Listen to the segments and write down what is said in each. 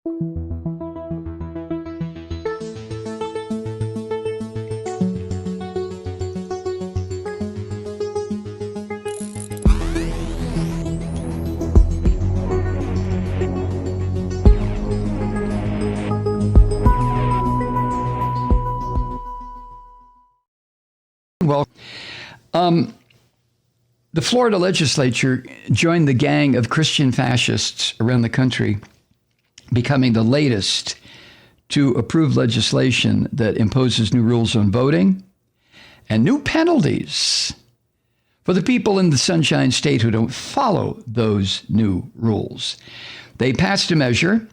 Well, the Florida legislature joined the gang of Christian fascists around the country, becoming the latest to approve legislation that imposes new rules on voting and new penalties for the people in the Sunshine State who don't follow those new rules. They passed a measure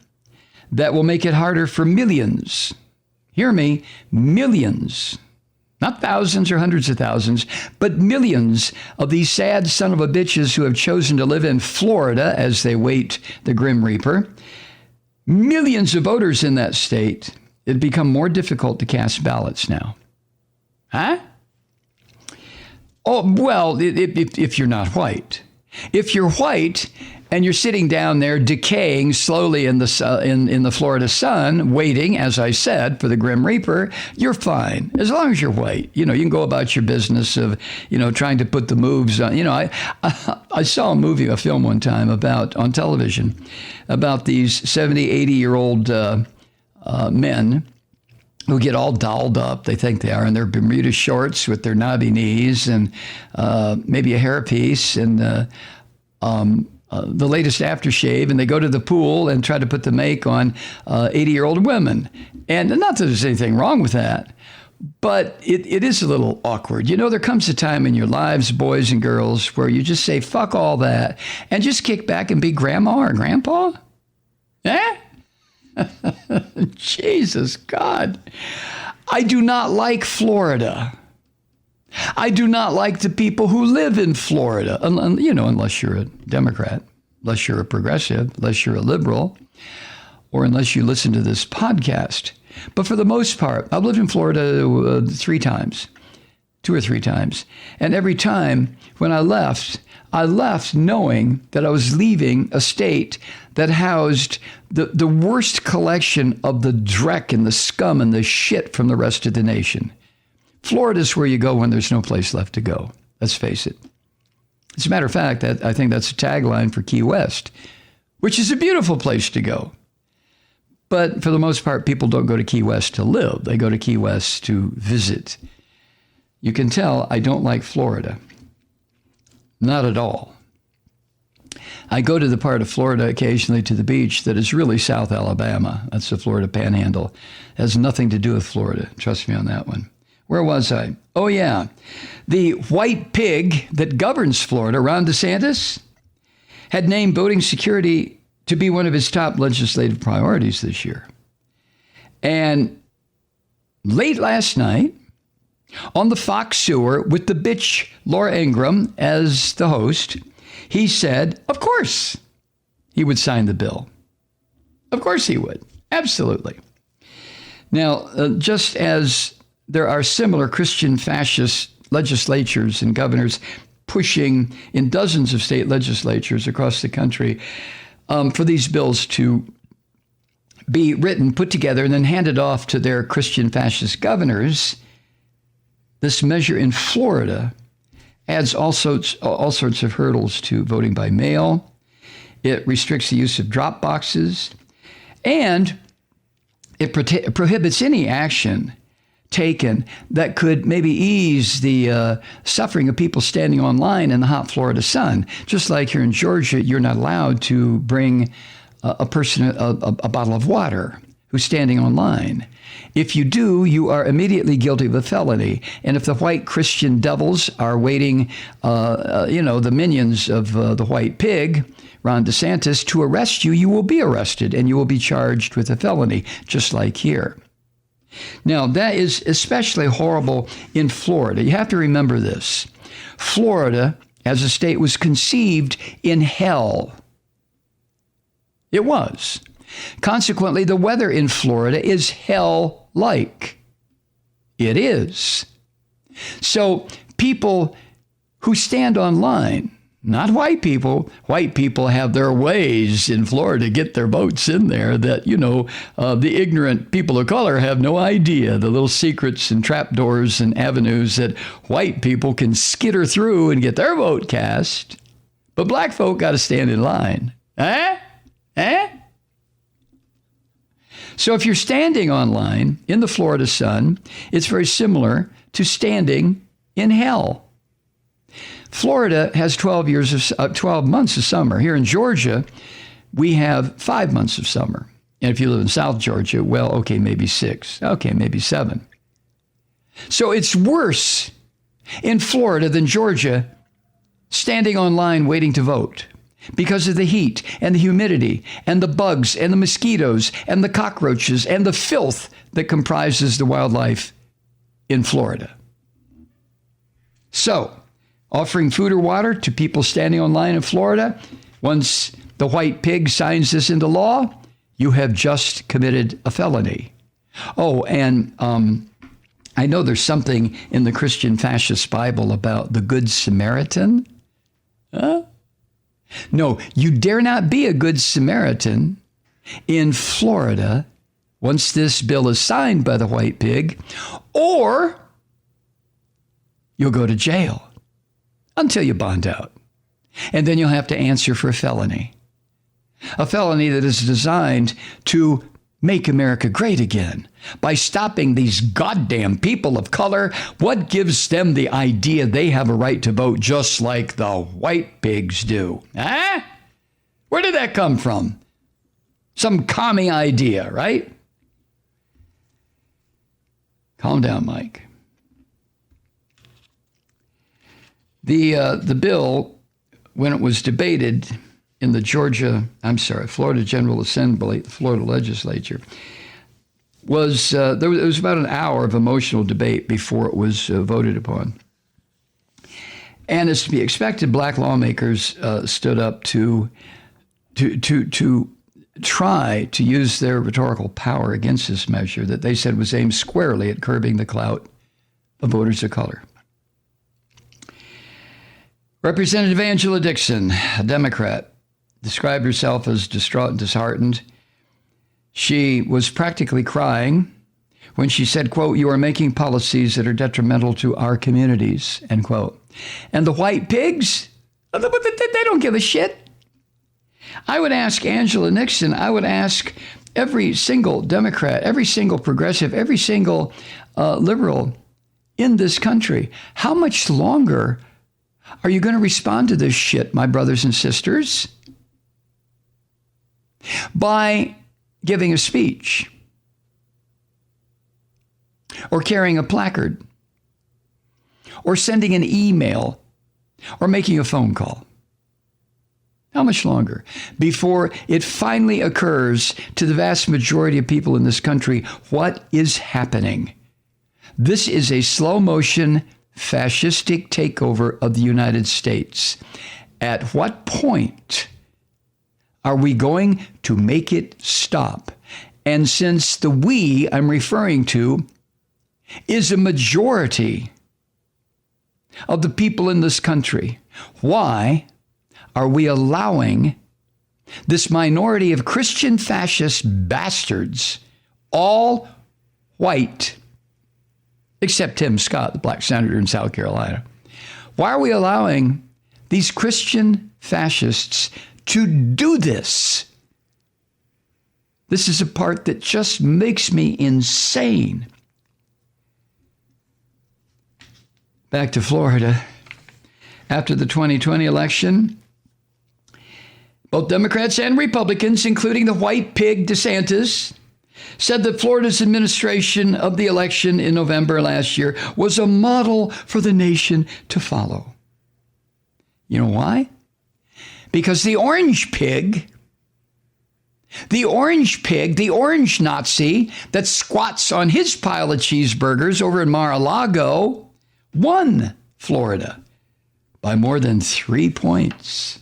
that will make it harder for millions, hear me, millions, not thousands or hundreds of thousands, but millions of these sad son of a bitches who have chosen to live in Florida as they wait the Grim Reaper. Millions of voters in that state. It'd become more difficult to cast ballots now. Huh? Oh, well, if you're not white. If you're white and you're sitting down there decaying slowly in the Florida sun, waiting, as I said, for the Grim Reaper, you're fine. As long as you're white, you can go about your business of, trying to put the moves on. I saw a film one time on television about these 70, 80-year-old men who get all dolled up, they think they are, in their Bermuda shorts with their knobby knees and maybe a hairpiece and the latest aftershave, and they go to the pool and try to put the make on 80-year-old women. And not that there's anything wrong with that, but it is a little awkward. There comes a time in your lives, boys and girls, where you just say, fuck all that, and just kick back and be grandma or grandpa? Eh? Jesus, God. I do not like Florida. I do not like the people who live in Florida, unless you're a Democrat, unless you're a progressive, unless you're a liberal, or unless you listen to this podcast. But for the most part, I've lived in Florida 2 or 3 times. And every time when I left knowing that I was leaving a state that housed the worst collection of the dreck and the scum and the shit from the rest of the nation. Florida's where you go when there's no place left to go. Let's face it. As a matter of fact, I think that's a tagline for Key West, which is a beautiful place to go. But for the most part, people don't go to Key West to live. They go to Key West to visit. You can tell I don't like Florida. Not at all. I go to the part of Florida occasionally to the beach that is really South Alabama. That's the Florida Panhandle. It has nothing to do with Florida. Trust me on that one. Where was I? Oh, yeah. The white pig that governs Florida, Ron DeSantis, had named voting security to be one of his top legislative priorities this year. And late last night, on the Fox Sewer with the bitch Laura Ingraham as the host, he said, of course, he would sign the bill. Of course he would. Absolutely. Now, just as there are similar Christian fascist legislatures and governors pushing in dozens of state legislatures across the country for these bills to be written, put together, and then handed off to their Christian fascist governors, this measure in Florida adds all sorts of hurdles to voting by mail. It restricts the use of drop boxes, and it prohibits any action taken that could maybe ease the suffering of people standing online in the hot Florida sun. Just like here in Georgia, you're not allowed to bring a person a bottle of water who's standing online. If you do, you are immediately guilty of a felony. And if the white Christian devils are waiting, the minions of the white pig, Ron DeSantis, to arrest you, you will be arrested and you will be charged with a felony, just like here. Now, that is especially horrible in Florida. You have to remember this. Florida, as a state, was conceived in hell. It was. Consequently, the weather in Florida is hell-like. It is. So people who stand online Not white people. White people have their ways in Florida to get their votes in there that, the ignorant people of color have no idea. The little secrets and trapdoors and avenues that white people can skitter through and get their vote cast. But black folk got to stand in line. So if you're standing online in the Florida sun, it's very similar to standing in hell. Florida has 12 months of summer. Here in Georgia, we have 5 months of summer. And if you live in South Georgia, well, okay, maybe 6. Okay, maybe 7. So it's worse in Florida than Georgia standing online waiting to vote because of the heat and the humidity and the bugs and the mosquitoes and the cockroaches and the filth that comprises the wildlife in Florida. So, offering food or water to people standing online in Florida, once the white pig signs this into law, you have just committed a felony. Oh, and I know there's something in the Christian fascist Bible about the Good Samaritan. Huh? No, you dare not be a Good Samaritan in Florida once this bill is signed by the white pig, or you'll go to jail until you bond out. And then you'll have to answer for a felony that is designed to make America great again by stopping these goddamn people of color. What gives them the idea they have a right to vote just like the white pigs do? Huh? Where did that come from? Some commie idea, right? Calm down, Mike. The bill, when it was debated in the Florida General Assembly, the Florida legislature, was it was about an hour of emotional debate before it was voted upon. And as to be expected, black lawmakers stood up to try to use their rhetorical power against this measure that they said was aimed squarely at curbing the clout of voters of color. Representative Angela Dixon, a Democrat, described herself as distraught and disheartened. She was practically crying when she said, quote, "You are making policies that are detrimental to our communities," end quote. And the white pigs, they don't give a shit. I would ask Angela Dixon, I would ask every single Democrat, every single progressive, every single liberal in this country, how much longer are you going to respond to this shit, my brothers and sisters? By giving a speech or carrying a placard or sending an email or making a phone call. How much longer before it finally occurs to the vast majority of people in this country what is happening? This is a slow motion fascistic takeover of the United States. At what point are we going to make it stop? And since the we I'm referring to is a majority of the people in this country, why are we allowing this minority of Christian fascist bastards, all white, except Tim Scott, the black senator in South Carolina, why are we allowing these Christian fascists to do this? This is a part that just makes me insane. Back to Florida. After the 2020 election, both Democrats and Republicans, including the white pig DeSantis, said that Florida's administration of the election in November last year was a model for the nation to follow. You know why? Because the orange Nazi that squats on his pile of cheeseburgers over in Mar-a-Lago won Florida by more than 3 points.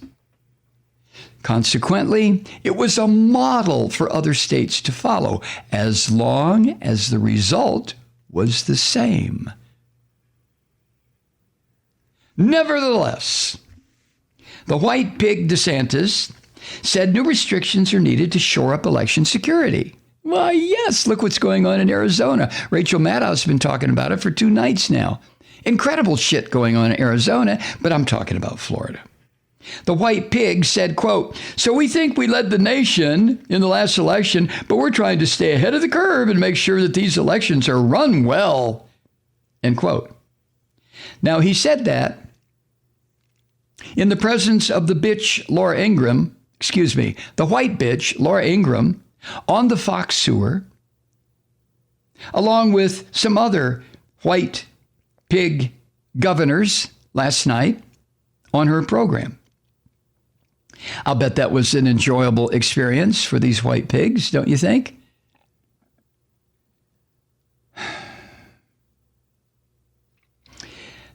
Consequently, it was a model for other states to follow, as long as the result was the same. Nevertheless, The white pig DeSantis said new restrictions are needed to shore up election security. Why, yes, look what's going on in Arizona. Rachel Maddow has been talking about it for 2 nights now. Incredible shit going on in Arizona, but I'm talking about Florida. The white pig said, quote, "So we think we led the nation in the last election, but we're trying to stay ahead of the curve and make sure that these elections are run well," end quote. Now, he said that in the presence of the white bitch, Laura Ingraham, on the Fox sewer, along with some other white pig governors last night on her program. I'll bet that was an enjoyable experience for these white pigs, don't you think?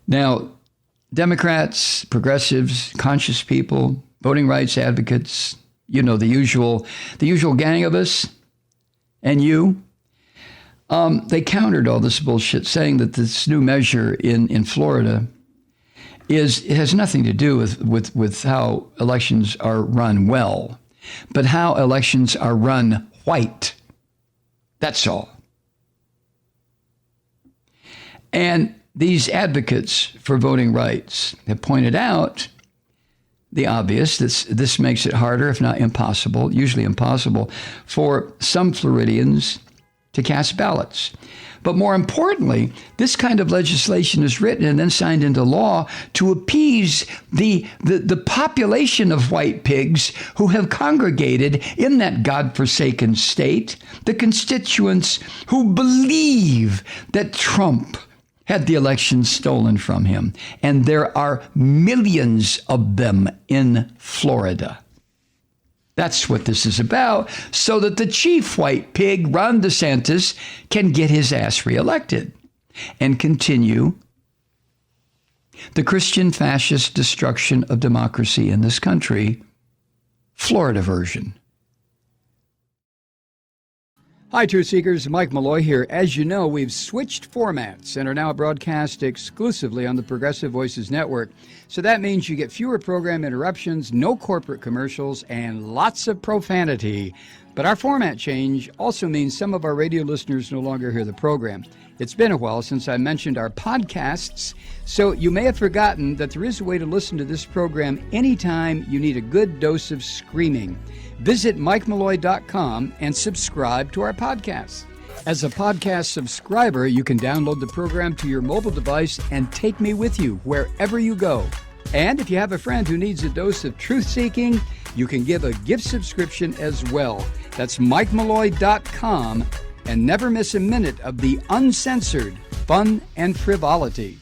Now, Democrats, progressives, conscious people, voting rights advocates, you know, the usual gang of us, and you, they countered all this bullshit, saying that this new measure in Florida it has nothing to do with how elections are run well, but how elections are run white. That's all. And these advocates for voting rights have pointed out the obvious. This makes it harder, if not impossible, usually impossible, for some Floridians to cast ballots. But more importantly, this kind of legislation is written and then signed into law to appease the population of white pigs who have congregated in that godforsaken state, the constituents who believe that Trump had the election stolen from him. And there are millions of them in Florida. That's what this is about, so that the chief white pig, Ron DeSantis, can get his ass reelected and continue the Christian fascist destruction of democracy in this country, Florida version. Hi, Truth Seekers. Mike Malloy here. As you know, we've switched formats and are now broadcast exclusively on the Progressive Voices Network. So that means you get fewer program interruptions, no corporate commercials, and lots of profanity. But our format change also means some of our radio listeners no longer hear the program. It's been a while since I mentioned our podcasts, so you may have forgotten that there is a way to listen to this program anytime you need a good dose of screaming. Visit MikeMalloy.com and subscribe to our podcasts. As a podcast subscriber, you can download the program to your mobile device and take me with you wherever you go. And if you have a friend who needs a dose of truth-seeking, you can give a gift subscription as well. That's MikeMalloy.com, and never miss a minute of the uncensored fun and frivolity.